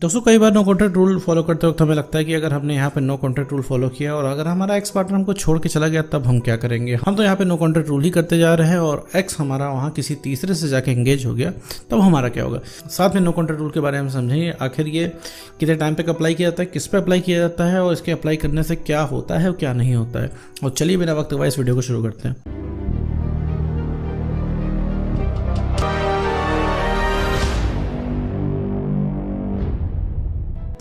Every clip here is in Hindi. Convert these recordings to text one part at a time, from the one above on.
दोस्तों कई बार नो कॉन्टैक्ट रूल फॉलो करते वक्त हमें लगता है कि अगर हमने यहाँ पे नो कॉन्टैक्ट रूल फॉलो किया और अगर हमारा एक्स पार्टनर हमको छोड़ के चला गया तब हम क्या करेंगे। हम तो यहाँ पे नो कॉन्टैक्ट रूल ही करते जा रहे हैं और एक्स हमारा वहाँ किसी तीसरे से जाके एंगेज हो गया तब हमारा क्या होगा। साथ में नो कॉन्टैक्ट रूल के बारे में समझेंगे, आखिर ये कितने टाइम पे अप्लाई किया जाता है, किस पे अप्लाई किया जाता है और इसके अप्लाई करने से क्या होता है और क्या नहीं होता है। और चलिए बिना वक्त गवाए इस वीडियो को शुरू करते हैं।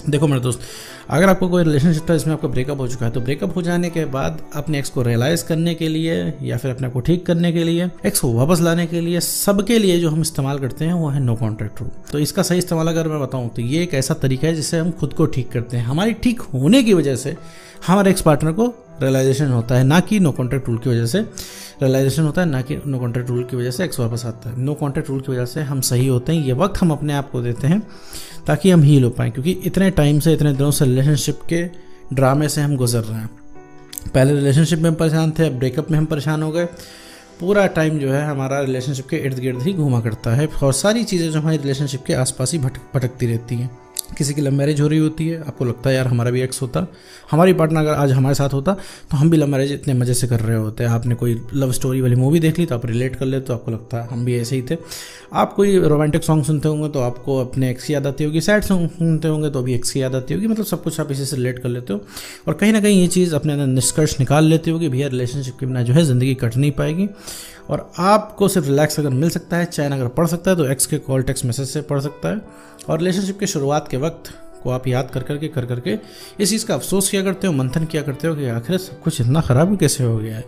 देखो मेरे दोस्त, अगर आपको कोई रिलेशनशिप था जिसमें आपका ब्रेकअप हो चुका है तो ब्रेकअप हो जाने के बाद अपने एक्स को रियलाइज करने के लिए या फिर अपने आप को ठीक करने के लिए, एक्स को वापस लाने के लिए, सबके लिए जो हम इस्तेमाल करते हैं वो है नो कॉन्टैक्ट रूल। तो इसका सही इस्तेमाल अगर मैं बताऊं तो ये एक ऐसा तरीका है जिससे हम खुद को ठीक करते हैं। हमारी ठीक होने की वजह से हमारे एक्स पार्टनर को रियलाइजेशन होता है, ना कि नो कॉन्टैक्ट रूल की वजह से रियलाइजेशन होता है, ना कि नो कॉन्टैक्ट रूल की वजह से एक्स वापस आता है। नो कॉन्टैक्ट रूल की वजह से हम सही होते हैं, ये वक्त हम अपने आप को देते हैं ताकि हम हील हो पाएँ, क्योंकि इतने टाइम से, इतने दिनों से रिलेशनशिप के ड्रामे से हम गुजर रहे हैं। पहले रिलेशनशिप में हम परेशान थे, अब ब्रेकअप में हम परेशान हो गए। पूरा टाइम जो है हमारा रिलेशनशिप के इर्द गिर्द ही घूमा करता है और सारी चीज़ें जो हमारी रिलेशनशिप के आसपास ही भटकती रहती हैं। किसी की लव मैरिज हो रही होती है, आपको लगता है यार हमारा भी एक्स होता, हमारी पार्टनर अगर आज हमारे साथ होता तो हम भी लव मैरिज इतने मज़े से कर रहे होते हैं। आपने कोई लव स्टोरी वाली मूवी देख ली तो आप रिलेट कर ले, तो आपको लगता है हम भी ऐसे ही थे। आप कोई रोमांटिक सॉन्ग सुनते होंगे तो आपको अपने एक्स की याद आती होगी, सैड सॉन्ग सुनते होंगे तो भी एक्स की याद आती होगी। मतलब सब कुछ आप इसी से रिलेट कर लेते हो और कहीं ना कहीं ये चीज़ अपने अंदर निष्कर्ष निकाल लेते हो कि भैया रिलेशनशिप के बिना जो है ज़िंदगी कट नहीं पाएगी और आपको सिर्फ रिलैक्स अगर मिल सकता है, चैन अगर पढ़ सकता है तो एक्स के कॉल टेक्स्ट मैसेज से पढ़ सकता है। और रिलेशनशिप के शुरुआत के वक्त को आप याद कर करके इस चीज़ का अफसोस किया करते हो, मंथन किया करते हो कि आखिर सब कुछ इतना ख़राब कैसे हो गया है।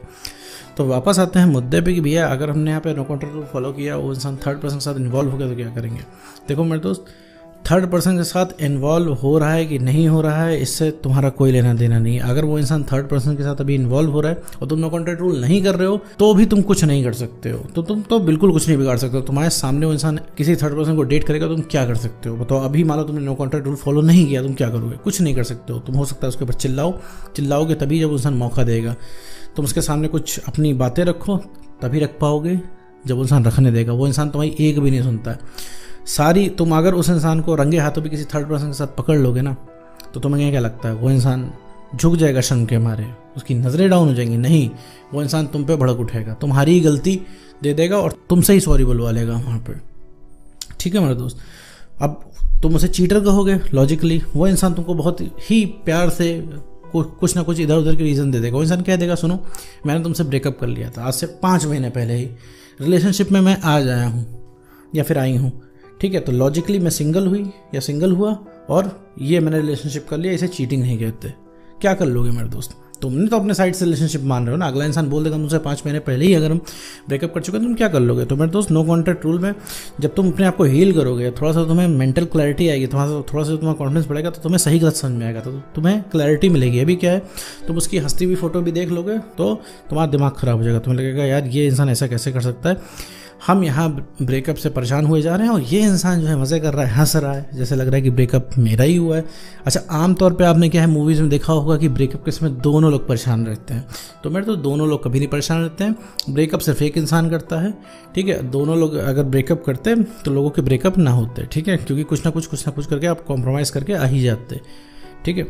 तो वापस आते हैं मुद्दे पे कि भैया अगर हमने यहाँ पे नो कॉन्टैक्ट रूल फॉलो किया, वो इंसान थर्ड पर्सन के साथ इन्वॉल्व हो गया तो क्या करेंगे। देखो मेरे दोस्त, थर्ड पर्सन के साथ इन्वॉल्व हो रहा है कि नहीं हो रहा है इससे तुम्हारा कोई लेना देना नहीं है। अगर वो इंसान थर्ड पर्सन के साथ अभी इन्वॉल्व हो रहा है और तुम नो कॉन्टैक्ट रूल नहीं कर रहे हो तो भी तुम कुछ नहीं कर सकते हो। तो तुम तो बिल्कुल कुछ नहीं बिगाड़ सकते हो। तुम्हारे सामने वो इंसान किसी थर्ड पर्सन को डेट करेगा, तुम क्या कर सकते हो बताओ। अभी मान लो तुमने नो कॉन्टैक्ट रूल फॉलो नहीं किया, तुम क्या करोगे? कुछ नहीं कर सकते हो। तुम हो सकता है उसके ऊपर चिल्लाओगे तभी जब इंसान मौका देगा। तुम उसके सामने कुछ अपनी बातें रखो तभी रख पाओगे जब वो इंसान रखने देगा। वो इंसान तुम्हारी एक भी नहीं सुनता है सारी। तुम अगर उस इंसान को रंगे हाथों भी किसी थर्ड पर्सन के साथ पकड़ लोगे ना तो तुम्हें क्या लगता है वो इंसान झुक जाएगा शर्म के मारे, उसकी नज़रें डाउन हो जाएंगी? नहीं, वो इंसान तुम पे भड़क उठेगा, तुम्हारी गलती दे देगा और तुमसे ही सॉरी बुलवा लेगा वहाँ पे। ठीक है मेरे दोस्त, अब तुम उसे चीटर कहोगे लॉजिकली, वो इंसान तुमको बहुत ही प्यार से कुछ ना कुछ इधर उधर के रीज़न दे देगा। वो इंसान कह देगा सुनो मैंने तुमसे ब्रेकअप कर लिया था, आज से 5 महीने पहले ही रिलेशनशिप में मैं आज आया हूँ या फिर आई हूँ, ठीक है, तो लॉजिकली मैं सिंगल हुई या सिंगल हुआ और ये मैंने रिलेशनशिप कर लिया, इसे चीटिंग नहीं कहते। क्या कर लोगे मेरे दोस्त? तुमने तो अपने साइड से रिलेशनशिप मान रहे हो ना। अगला इंसान बोल देगा मुझसे 5 महीने पहले ही अगर हम ब्रेकअप कर चुके हैं, तुम क्या कर लोगे? तो मेरे दोस्त, नो कॉन्टैक्ट रूल में जब तुम अपने आप को हील करोगे, थोड़ा सा तुम्हें मेंटल क्लैरिटी आएगी, थोड़ा सा तुम्हारा कॉन्फिडेंस बढ़ेगा तो तुम्हें सही गलत समझ में आएगा, तो तुम्हें क्लैरिटी मिलेगी। अभी क्या है, तुम उसकी हंसती हुई फोटो भी देख लोगे तो तुम्हारा दिमाग खराब हो जाएगा। तुम्हें लगेगा यार ये इंसान ऐसा कैसे कर सकता है, हम यहाँ ब्रेकअप से परेशान हुए जा रहे हैं और ये इंसान जो है मज़े कर रहा है, हंस रहा है, जैसे लग रहा है कि ब्रेकअप मेरा ही हुआ है। अच्छा, आमतौर पे आपने क्या है मूवीज़ में देखा होगा कि ब्रेकअप के समय दोनों लोग परेशान रहते हैं। तो मेरे तो दोनों लोग कभी नहीं परेशान रहते हैं, ब्रेकअप सिर्फ एक इंसान करता है। ठीक है, दोनों लोग अगर ब्रेकअप करते तो लोगों के ब्रेकअप ना होते। ठीक है, क्योंकि कुछ ना कुछ करके आप कॉम्प्रोमाइज़ करके आ ही जाते। ठीक है,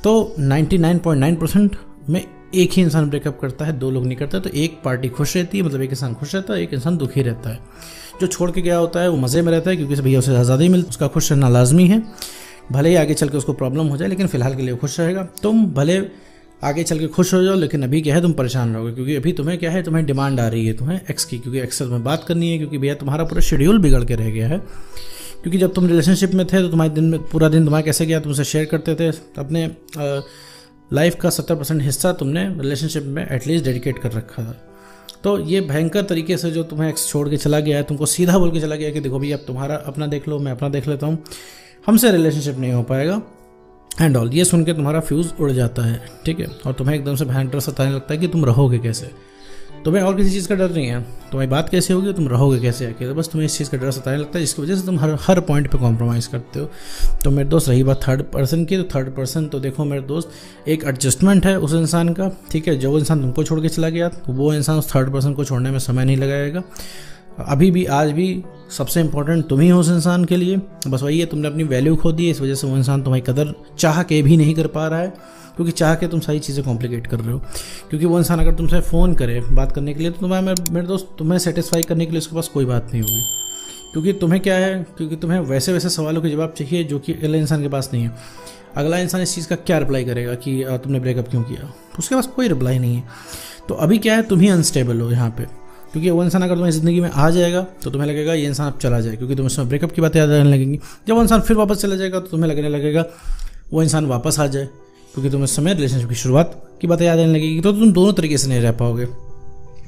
तो 99.9% में एक ही इंसान ब्रेकअप करता है, 2 लोग नहीं करते। तो एक पार्टी खुश रहती है, मतलब एक इंसान खुश रहता है, एक इंसान दुखी रहता है। जो छोड़ के गया होता है वो मज़े में रहता है क्योंकि भैया उसे आज़ादी मिलती, उसका खुश रहना लाजमी है। भले ही आगे चल के उसको प्रॉब्लम हो जाए लेकिन फ़िलहाल के लिए खुश रहेगा। तुम भले आगे चल के खुश हो जाओ लेकिन अभी क्या है, तुम परेशान रहोगे क्योंकि अभी तुम्हें क्या है, तुम्हें डिमांड आ रही है तुम्हें एक्स की, क्योंकि एक्स से तुम्हें बात करनी है, क्योंकि भैया तुम्हारा पूरा शेड्यूल बिगड़ के रह गया है। क्योंकि जब तुम रिलेशनशिप में थे तो तुम्हारे दिन में पूरा दिन तुम्हारा कैसे गया, तुमसे शेयर करते थे अपने लाइफ का 70% हिस्सा तुमने रिलेशनशिप में एटलीस्ट डेडिकेट कर रखा था। तो ये भयंकर तरीके से जो तुम्हें एक्स छोड़ के चला गया है, तुमको सीधा बोल के चला गया कि देखो भैया अब तुम्हारा अपना देख लो, मैं अपना देख लेता हूँ, हमसे रिलेशनशिप नहीं हो पाएगा एंड ऑल। ये सुन के तुम्हारा फ्यूज़ उड़ जाता है। ठीक है, और तुम्हें एकदम से भयंकर सताने लगता है कि तुम रहोगे कैसे। तुम्हें और किसी चीज़ का डर नहीं है, तुम्हारी बात कैसे होगी, तुम रहोगे कैसे अकेले, बस तुम्हें इस चीज़ का डर सताने लगता है जिसकी वजह से तुम हर पॉइंट पे कॉम्प्रोमाइज़ करते हो। तो मेरे दोस्त, रही बात थर्ड पर्सन की, तो थर्ड पर्सन तो देखो मेरे दोस्त एक एडजस्टमेंट है उस इंसान का। ठीक है, जो इंसान तुमको छोड़ के चला गया वो इंसान उस थर्ड पर्सन को छोड़ने में समय नहीं लगाएगा। अभी भी आज भी सबसे इम्पोर्टेंट तुम ही हो उस इंसान के लिए। बस वही है, तुमने अपनी वैल्यू खो दी है, इस वजह से वो इंसान तुम्हारी कदर चाह के भी नहीं कर पा रहा है, क्योंकि चाह के तुम सारी चीज़ें कॉम्प्लिकेट कर रहे हो। क्योंकि वो इंसान अगर तुमसे फ़ोन करे बात करने के लिए, तो तुम्हें, मेरे दोस्त, तुम्हें सेटिस्फाई करने के लिए उसके पास कोई बात नहीं होगी। क्योंकि तुम्हें क्या है, क्योंकि तुम्हें वैसे वैसे सवालों के जवाब चाहिए जो कि अगले इंसान के पास नहीं है। अगला इंसान इस चीज़ का क्या रिप्लाई करेगा कि तुमने ब्रेकअप क्यों किया, तो उसके पास कोई रिप्लाई नहीं है। तो अभी क्या है, तुम ही अनस्टेबल हो यहाँ पे। क्योंकि वो इंसान अगर तुम्हारी ज़िंदगी में आ जाएगा तो तुम्हें लगेगा ये इंसान अब चला जाए, क्योंकि तुम्हें उसमें ब्रेकअप की बातें याद आने लगेंगी। जब वो इंसान फिर वापस चला जाएगा तो तुम्हें लगने लगेगा वो इंसान वापस आ जाए, क्योंकि तुम्हें उस समय रिलेशनशिप की शुरुआत की बातें याद आने लगेगी। तो तुम दोनों तरीके से नहीं रह पाओगे।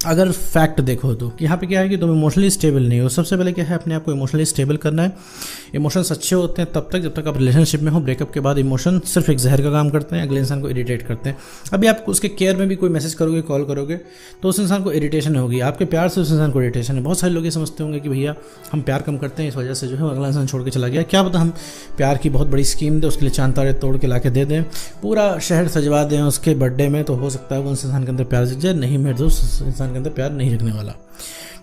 अगर फैक्ट देखो तो यहाँ पे क्या है कि तुम इमोशनली स्टेबल नहीं हो। सबसे पहले क्या है, अपने आप को इमोशनली स्टेबल करना है। इमोशंस अच्छे होते हैं तब तक जब तक आप रिलेशनशिप में हो। ब्रेकअप के बाद इमोशन सिर्फ एक जहर का काम करते हैं, अगले इंसान को इरिटेट करते हैं। अभी आप उसके केयर में भी कोई मैसेज करोगे, कॉल करोगे, तो उस इंसान को इरिटेशन होगी। आपके प्यार से उस इंसान को इरिटेशन है। बहुत सारे लोग ये समझते होंगे कि भैया हम प्यार कम करते हैं, इस वजह से जो है अगला इंसान छोड़ के चला गया। क्या पता हम प्यार की बहुत बड़ी स्कीम दें, उसके लिए चांद तारे तोड़ के ला के दे दें, पूरा शहर सजवा दें उसके बर्थडे में, तो हो सकता है वो उस इंसान के अंदर प्यार जग जाए। नहीं मेरे दोस्त, उस इंसान के अंदर प्यार नहीं जगने वाला,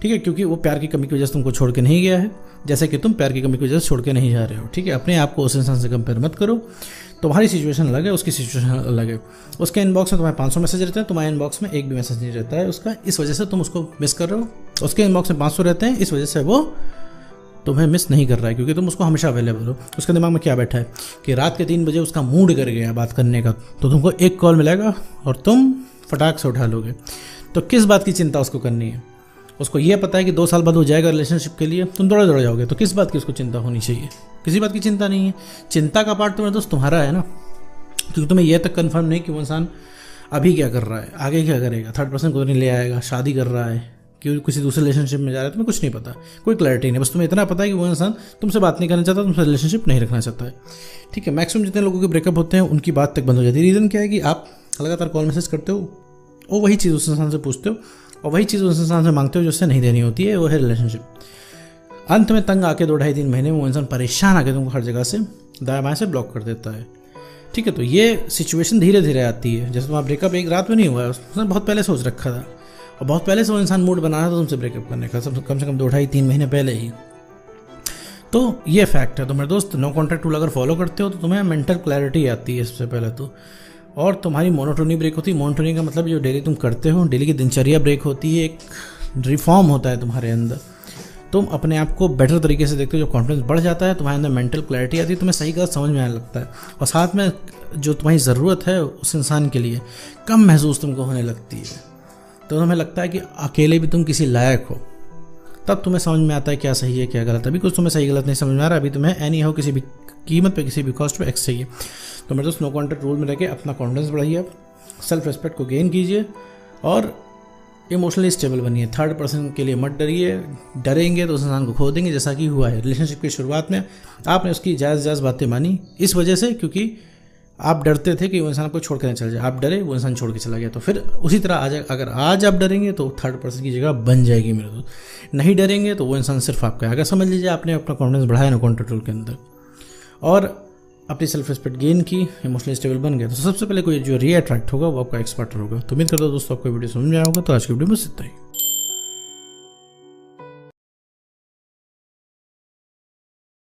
ठीक है। क्योंकि वो प्यार की कमी की वजह से तुमको छोड़ के नहीं गया है, जैसे कि तुम प्यार की कमी की वजह से छोड़ के नहीं जा रहे हो, ठीक है। अपने आप को उस इंसान से कंपेयर मत करो। तुम्हारी सिचुएशन अलग है, उसकी सिचुएशन अलग है। उसके इनबॉक्स में तुम्हारे 500 मैसेज रहते हैं, तुम्हारे इनबॉक्स में एक भी मैसेज नहीं रहता है उसका, इस वजह से तुम उसको मिस कर रहे हो। उसके इनबॉक्स में 500 रहते हैं, इस वजह से वो तुम्हें मिस नहीं कर रहा है, क्योंकि तुम उसको हमेशा अवेलेबल हो। उसके दिमाग में क्या बैठा है कि रात के 3 बजे उसका मूड कर गया बात करने का, तो तुमको एक कॉल मिलेगा और तुम फटाक से उठा लोगे। तो किस बात की चिंता उसको करनी है? उसको ये पता है कि 2 साल बाद वो जाएगा रिलेशनशिप के लिए, तुम दौड़े जाओगे, तो किस बात की उसको चिंता होनी चाहिए? किसी बात की चिंता नहीं है। चिंता का पार्ट तो मेरे दोस्त तुम्हारा है ना, क्योंकि तुम्हें यह तक कंफर्म नहीं कि वो इंसान अभी क्या कर रहा है, आगे क्या करेगा, 3rd पर्सन को नहीं ले आएगा, शादी कर रहा है, कि किसी दूसरे रिलेशनशिप में जा रहा है, तुम्हें कुछ नहीं पता, कोई क्लैरिटी नहीं। बस तुम्हें इतना पता है कि वो इंसान तुमसे बात नहीं करना चाहता, तुमसे रिलेशनशिप नहीं रखना चाहता है, ठीक है। मैक्सिमम जितने लोगों के ब्रेकअप होते हैं उनकी बात तक बंद हो जाती है। रीज़न क्या है कि आप लगातार कॉल मैसेज करते हो और वही चीज़ उस इंसान से पूछते हो और वही चीज़ उस इंसान से मांगते हो जो उससे नहीं देनी होती है, वो है रिलेशनशिप। अंत में तंग आके 2-2.5-3 महीने में वो इंसान परेशान आके तुमको हर जगह से दाएं बाएं से ब्लॉक कर देता है, ठीक है। तो ये सिचुएशन धीरे धीरे आती है। जैसे तुम्हारा ब्रेकअप एक रात में नहीं हुआ है, उसने बहुत पहले सोच रखा था और बहुत पहले से वो इंसान मूड बना रहा था तुमसे ब्रेकअप करने का, कम से कम 2-2.5-3 महीने पहले ही। तो ये फैक्ट है। तो मेरे दोस्त, नो कॉन्टैक्ट रूल अगर फॉलो करते हो तो तुम्हें मेंटल क्लैरिटी आती है सबसे पहले तो, और तुम्हारी मोनोटोनी ब्रेक होती है। मोनोटोनी का मतलब जो डेली तुम करते हो, डेली की दिनचर्या ब्रेक होती है, एक रिफॉर्म होता है तुम्हारे अंदर। तुम अपने आप को बेटर तरीके से देखते हो, जो कॉन्फिडेंस बढ़ जाता है, तुम्हारे अंदर मेंटल क्लैरिटी आती है, तुम्हें सही गलत समझ में आने लगता है, और साथ में जो तुम्हारी ज़रूरत है उस इंसान के लिए कम महसूस तुमको होने लगती है। तो तुम्हें लगता है कि अकेले भी तुम किसी लायक हो, तब तुम्हें समझ में आता है क्या सही है क्या गलत। अभी कुछ तुम्हें सही गलत नहीं समझ में आ रहा, अभी तुम्हें एनी हो किसी भी कीमत पे, किसी भी कॉस्ट पे एक्स चाहिए। तो मेरे दोस्त, नो कॉन्टैक्ट रूल में रह के अपना कॉन्फिडेंस बढ़ाइए, सेल्फ रिस्पेक्ट को गेन कीजिए और इमोशनली स्टेबल बनिए। 3rd पर्सन के लिए मत डरिए, डरेंगे तो उस इंसान को खो देंगे, जैसा कि हुआ है। रिलेशनशिप की शुरुआत में आपने उसकी जायज़ बातें मानी इस वजह से, क्योंकि आप डरते थे कि वो इंसान को छोड़ कर चल जाए। आप डरे, वो इंसान छोड़ के चला गया। तो फिर उसी तरह अगर आज आप डरेंगे तो 3rd पर्सन की जगह बन जाएगी मेरे दोस्त। नहीं डरेंगे तो वो इंसान सिर्फ आपका है। अगर समझ लीजिए आपने अपना कॉन्फिडेंस बढ़ाया ना कॉन्टैक्ट रूल के अंदर और अपनी सेल्फ रिस्पेक्ट गेन की, इमोशनली स्टेबल बन गया, तो सबसे पहले कोई जो री अट्रैक्ट होगा वो आपका एक्स पार्टनर होगा। तो उम्मीद करता हूँ दोस्तों आपको वीडियो समझ में आया होगा। तो आज की वीडियो में बस इतना ही।